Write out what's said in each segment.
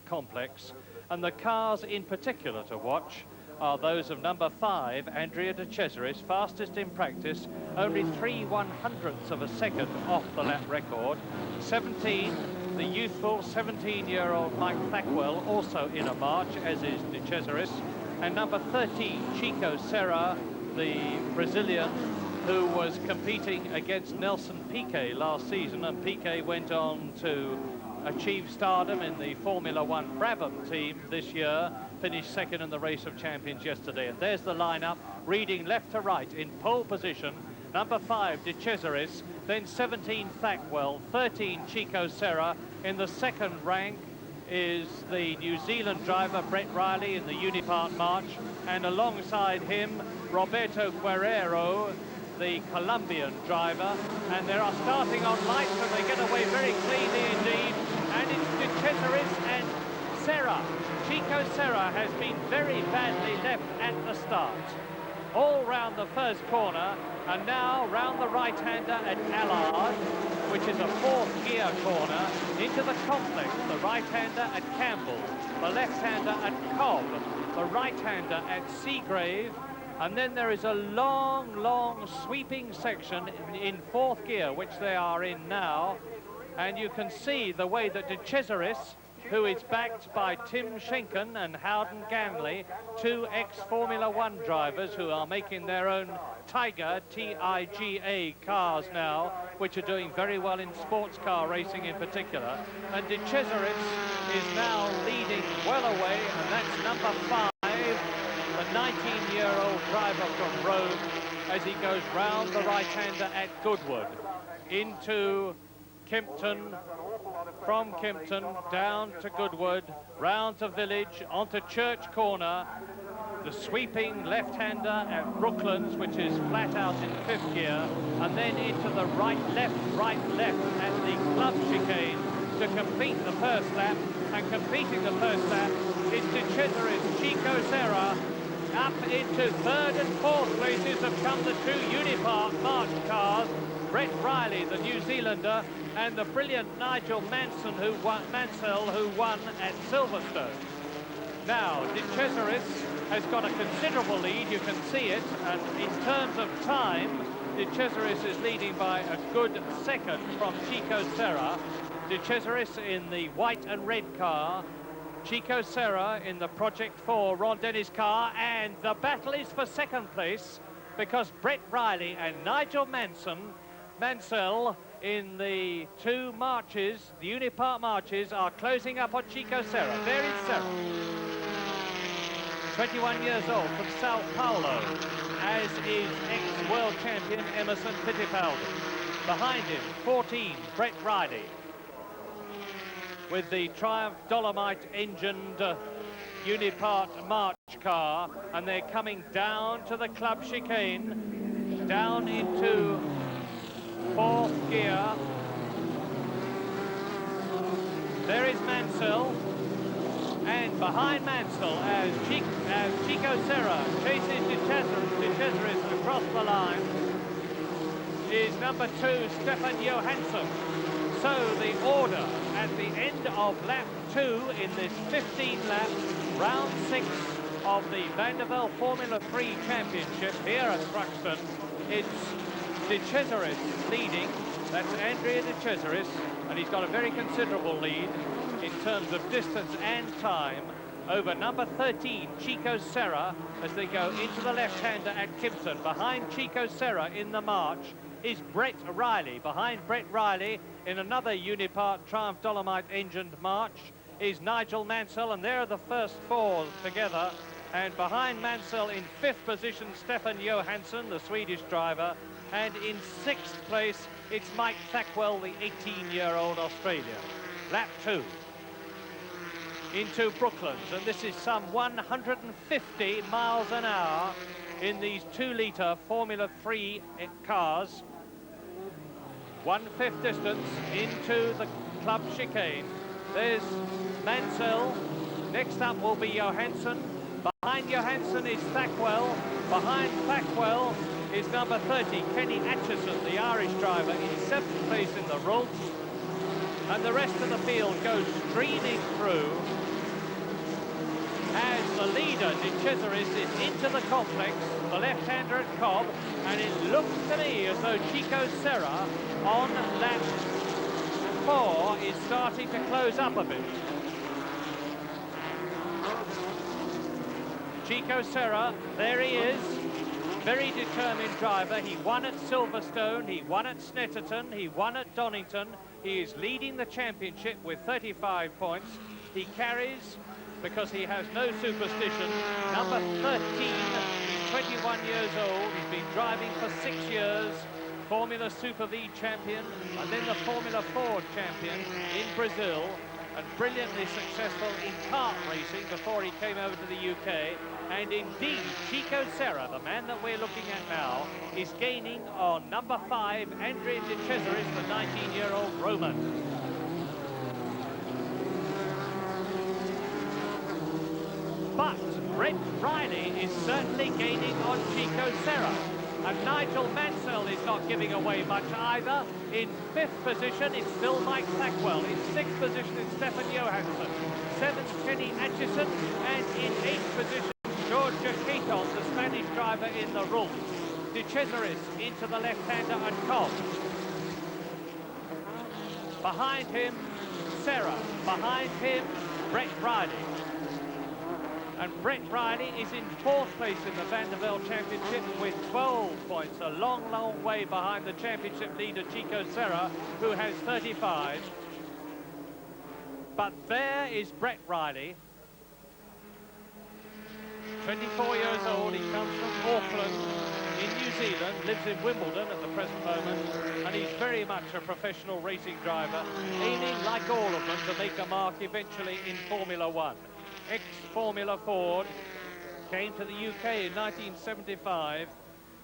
complex, and the cars in particular to watch are those of number 5, Andrea de Cesaris, fastest in practice, only 3/100ths of a second off the lap record. 17, the youthful 17-year-old Mike Thackwell, also in a march, as is de Cesaris, and number 13, Chico Serra, the Brazilian, who was competing against Nelson Piquet last season, and Piquet went on to achieve stardom in the Formula One Brabham team this year, finished second in the Race of Champions yesterday. And there's the lineup, reading left to right in pole position. Number 5, De Cesaris, then 17, Thackwell, 13, Chico Serra. In the second rank is the New Zealand driver, Brett Riley, in the Unipart March, and alongside him, Roberto Guerrero, the Colombian driver, and they are starting on lights and they get away very cleanly indeed, and it's De Cesaris and Serra. Chico Serra has been very badly left at the start. All round the first corner, and now round the right-hander at Allard, which is a fourth gear corner, into the complex, the right-hander at Campbell, the left-hander at Cobb, the right-hander at Seagrave, and then there is a long sweeping section in fourth gear, which they are in now. And you can see the way that De Cesaris, who is backed by Tim Schenken and Howden Ganley, two ex-Formula One drivers who are making their own Tiger, T-I-G-A cars now, which are doing very well in sports car racing in particular. And De Cesaris is now leading well away, and that's number 5. The 19-year-old driver from Rome, as he goes round the right-hander at Goodwood into Kimpton, from Kimpton down to Goodwood, round to Village, onto Church Corner, the sweeping left-hander at Brooklands, which is flat out in fifth gear, and then into the right-left at the club chicane to complete the first lap. And completing the first lap is De Cesaris, Chico Serra. Up into third and fourth places have come the two Unipart March cars, Brett Riley, the New Zealander, and the brilliant Nigel Mansell, who won at Silverstone. Now, De Cesaris has got a considerable lead, you can see it, and in terms of time, De Cesaris is leading by a good second from Chico Serra. De Cesaris in the white and red car, Chico Serra in the Project 4 Ron Dennis car, and the battle is for second place because Brett Riley and Nigel Mansell in the two marches, the Unipart marches, are closing up on Chico Serra. There is Serra, 21 years old, from Sao Paulo, as is ex-world champion Emerson Fittipaldi. Behind him, 14, Brett Riley, with the Triumph Dolomite engined Unipart March car, and they're coming down to the club chicane, down into fourth gear. There is Mansell, and behind Mansell, as Chico Serra chases De Cesaris across the line, is number 2, Stefan Johansson. So the order at the end of lap 2 in this 15-lap round 6 of the Vandervelde Formula 3 Championship here at Thruxton, it's De Cesaris leading. That's Andrea De Cesaris, and he's got a very considerable lead in terms of distance and time over number 13, Chico Serra, as they go into the left-hander at Kimpton. Behind Chico Serra in the march is Brett Riley. Behind Brett Riley in another Unipart Triumph Dolomite engined march is Nigel Mansell, and there are the first four together. And behind Mansell in fifth position, Stefan Johansson, the Swedish driver. And in sixth place, it's Mike Thackwell, the 18-year-old Australian. Lap 2 into Brooklands, and this is some 150 miles an hour in these 2-litre Formula 3 cars. 1/5 distance into the club chicane. There's Mansell. Next up will be Johansson. Behind Johansson is Thackwell. Behind Thackwell is number 30, Kenny Atchison, the Irish driver, in 7th place in the Rults. And the rest of the field goes streaming through as the leader, De Cesaris, is into the complex, the left-hander at Cobb, and it looks to me as though Chico Serra on lap 4 is starting to close up a bit. Chico Serra, there he is, very determined driver. He won at Silverstone, he won at Snetterton, he won at Donington. He is leading the championship with 35 points. He carries, because he has no superstition, number 13. He's 21 years old. He's been driving for 6 years. Formula Super V champion, and then the Formula Ford champion in Brazil, and brilliantly successful in kart racing before he came over to the UK. And indeed, Chico Serra, the man that we're looking at now, is gaining on number 5, Andrea De Cesaris, the 19-year-old Roman. But Brett Riley is certainly gaining on Chico Serra. And Nigel Mansell is not giving away much either. In 5th position, it's still Mike Blackwell. In 6th position, it's Stefan Johansson. 7th, Kenny Atchison. And in 8th position, George Quiton, the Spanish driver in the room. De Cesaris into the left-hander and Cobb. Behind him, Serra. Behind him, Brett Riley. And Brett Riley is in 4th place in the Van der Velde Championship with 12 points, a long, long way behind the championship leader Chico Serra, who has 35. But there is Brett Riley, 24 years old. He comes from Auckland in New Zealand, lives in Wimbledon at the present moment, and he's very much a professional racing driver, aiming, like all of them, to make a mark eventually in Formula One. Ex-Formula Ford, came to the UK in 1975,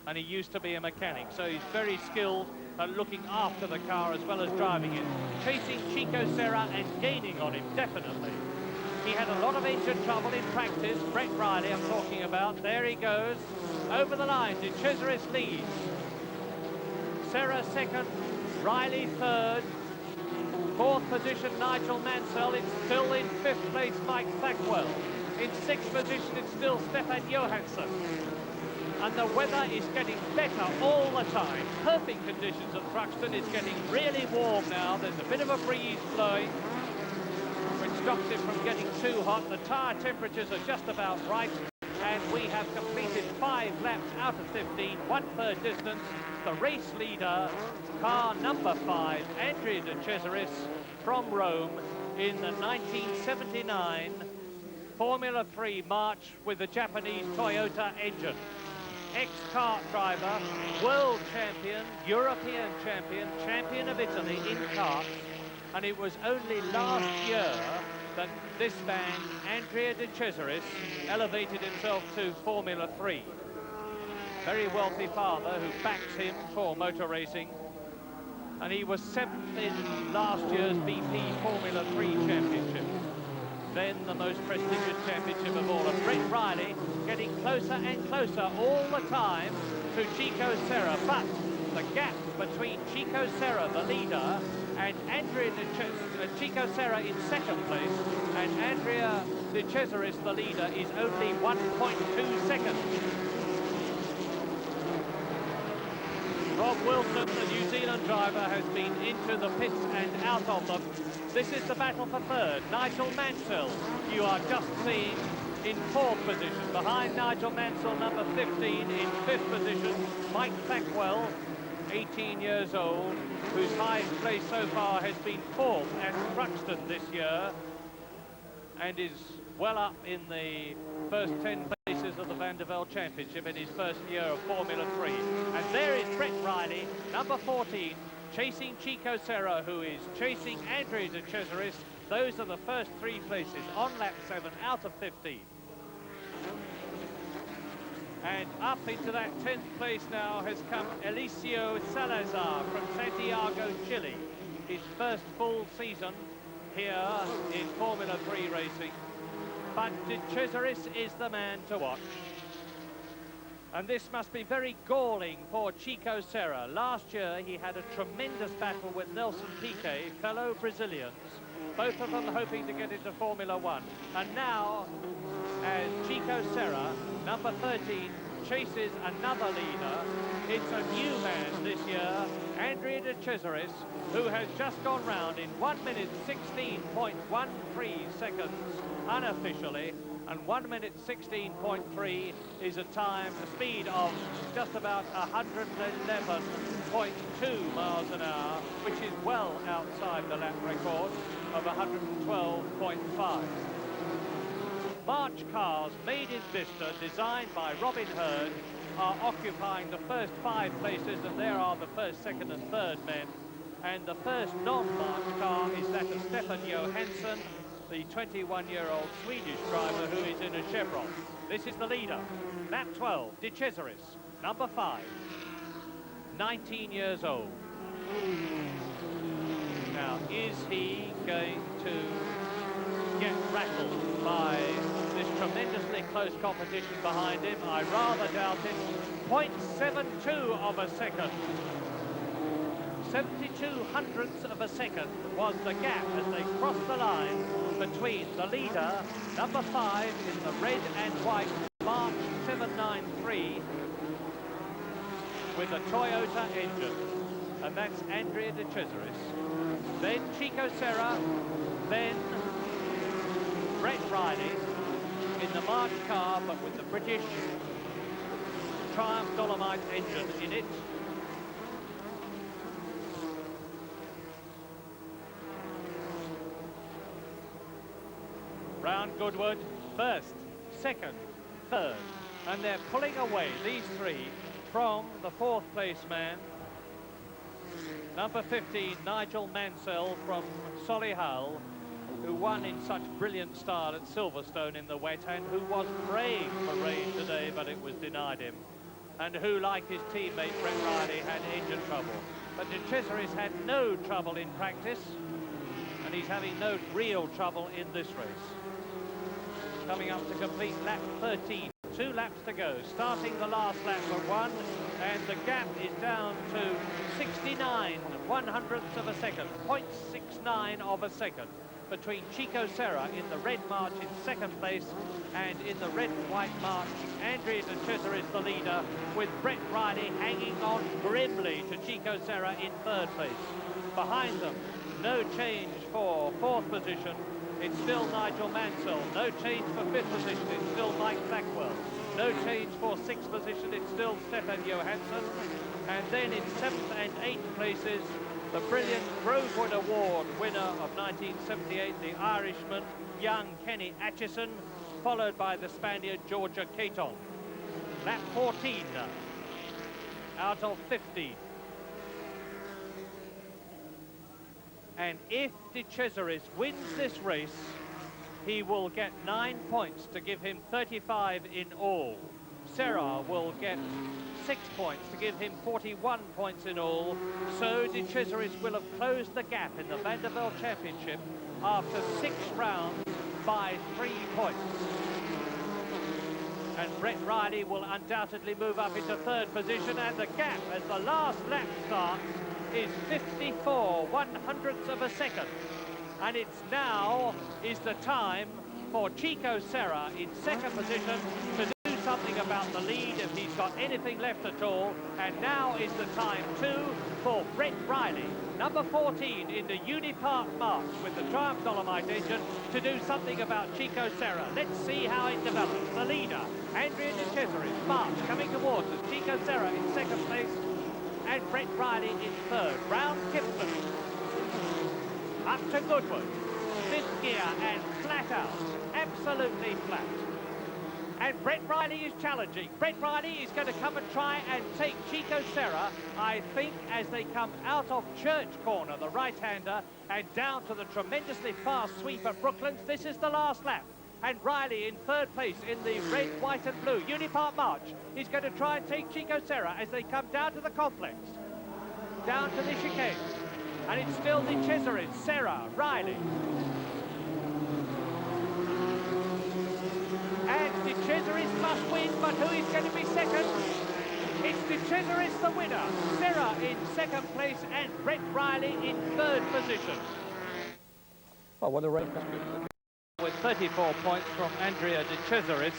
and he used to be a mechanic, so he's very skilled at looking after the car as well as driving it. Chasing Chico Serra and gaining on him, definitely. He had a lot of engine trouble in practice. Brett Riley I'm talking about. There he goes, over the line. De Cesaris leads. Serra 2nd, Riley 3rd. 4th position, Nigel Mansell. It's still in 5th place, Mike Blackwell. In 6th position, it's still Stefan Johansson. And the weather is getting better all the time. Perfect conditions at Thruxton. It's getting really warm now. There's a bit of a breeze blowing, which stops it from getting too hot. The tyre temperatures are just about right. And we have completed 5 laps out of 15, 1/3 distance. The race leader, car number 5, Andrea De Cesaris from Rome in the 1979 Formula 3 March with the Japanese Toyota engine. Ex-kart driver, world champion, European champion, champion of Italy in karts. And it was only last year that this man, Andrea De Cesaris, elevated himself to Formula 3. Very wealthy father who backs him for motor racing. And he was 7th in last year's BP Formula 3 Championship. Then the most prestigious championship of all. And Brett Riley getting closer and closer all the time to Chico Serra. But the gap between Chico Serra, the leader, and Andrea Chico Serra in 2nd place, and Andrea De Cesaris, the leader, is only 1.2 seconds. Rob Wilson, the New Zealand driver, has been into the pits and out of them. This is the battle for 3rd. Nigel Mansell, you are just seeing, in 4th position. Behind Nigel Mansell, number 15, in 5th position, Mike Blackwell, 18 years old, whose highest place so far has been 4th at Thruxton this year, and is well up in the first 10 places of the Van der Velde Championship in his first year of Formula 3. And there is Brett Riley, number 14, chasing Chico Serra, who is chasing Andrea De Cesaris. Those are the first 3 places on lap 7 out of 15. And up into that 10th place now has come Eliseo Salazar from Santiago, Chile. His first full season here in Formula 3 racing. But De Cesaris is the man to watch. And this must be very galling for Chico Serra. Last year, he had a tremendous battle with Nelson Piquet, fellow Brazilians, both of them hoping to get into Formula One. And now, as Chico Serra, number 13, chases another leader, it's a new man this year, Andrea De Cesaris, who has just gone round in 1 minute 16.13 seconds unofficially, and 1 minute 16.3 is a speed of just about 111.2 miles an hour, which is well outside the lap record of 112.5. March cars made in Vista, designed by Robin Herd, are occupying the first 5 places, and there are the first, second and third men. And the first non-March car is that of Stefan Johansson, the 21-year-old Swedish driver who is in a Chevron. This is the leader, lap 12, De Cesaris, number 5, 19 years old. Now, is he going to get rattled by this tremendously close competition behind him? I rather doubt it. 0.72 of a second. 72 hundredths of a second was the gap as they crossed the line between the leader, number 5 in the red and white March 793 with a Toyota engine. And that's Andrea De Cesaris. Then Chico Serra, then Brett Riley in the March car, but with the British Triumph Dolomite engine in it. Brown Goodwood, first, second, third. And they're pulling away, these 3, from the 4th place man, number 15, Nigel Mansell from Solihull, who won in such brilliant style at Silverstone in the wet, and who was praying for rain today, but it was denied him. And who, like his teammate Brett Riley, had engine trouble. But De Cesaris had no trouble in practice, and he's having no real trouble in this race. Coming up to complete lap 13. 2 laps to go, starting the last lap for 1, and the gap is down to 69 100ths of a second, 0.69 of a second, between Chico Serra in the red March in 2nd place, and in the red and white March, Andrea De Cesaris the leader, with Brett Riley hanging on grimly to Chico Serra in 3rd place. Behind them, no change for 4th position. It's still Nigel Mansell. No change for 5th position. It's still Mike Blackwell. No change for 6th position. It's still Stefan Johansson. And then in 7th and 8th places, the brilliant Grovewood Award winner of 1978, the Irishman, young Kenny Atchison, followed by the Spaniard Georgia Caton. Lap 14 out of 50. And if De Cesaris wins this race, he will get 9 points to give him 35 in all. Serra will get 6 points to give him 41 points in all. So De Cesaris will have closed the gap in the Vanderbilt Championship after 6 rounds by 3 points. And Brett Riley will undoubtedly move up into 3rd position, and the gap as the last lap starts is 54 100ths of a second. And it's now is the time for Chico Serra in 2nd position to do something about the lead if he's got anything left at all. And now is the time too for Brett Riley, number 14 in the Unipart March with the Triumph Dolomite engine, to do something about Chico Serra. Let's see how it develops. The leader, Andrea De Cesaris, March coming towards us. Chico Serra in 2nd place, and Brett Riley in 3rd. Round Gibson. Up to Goodwood. 5th gear and flat out. Absolutely flat. And Brett Riley is challenging. Brett Riley is going to come and try and take Chico Serra, I think, as they come out of Church Corner, the right-hander, and down to the tremendously fast sweep at Brooklands. This is the last lap. And Riley in 3rd place in the red, white and blue Unipart March. He's going to try and take Chico Serra as they come down to the complex, down to the chicane. And it's still De Cesaris, Serra, Riley. And De Cesaris must win, but who is going to be 2nd? De Cesaris the winner, Serra in second place and Brett Riley in third position. Oh, what a race. With 34 points from Andrea De Cesaris.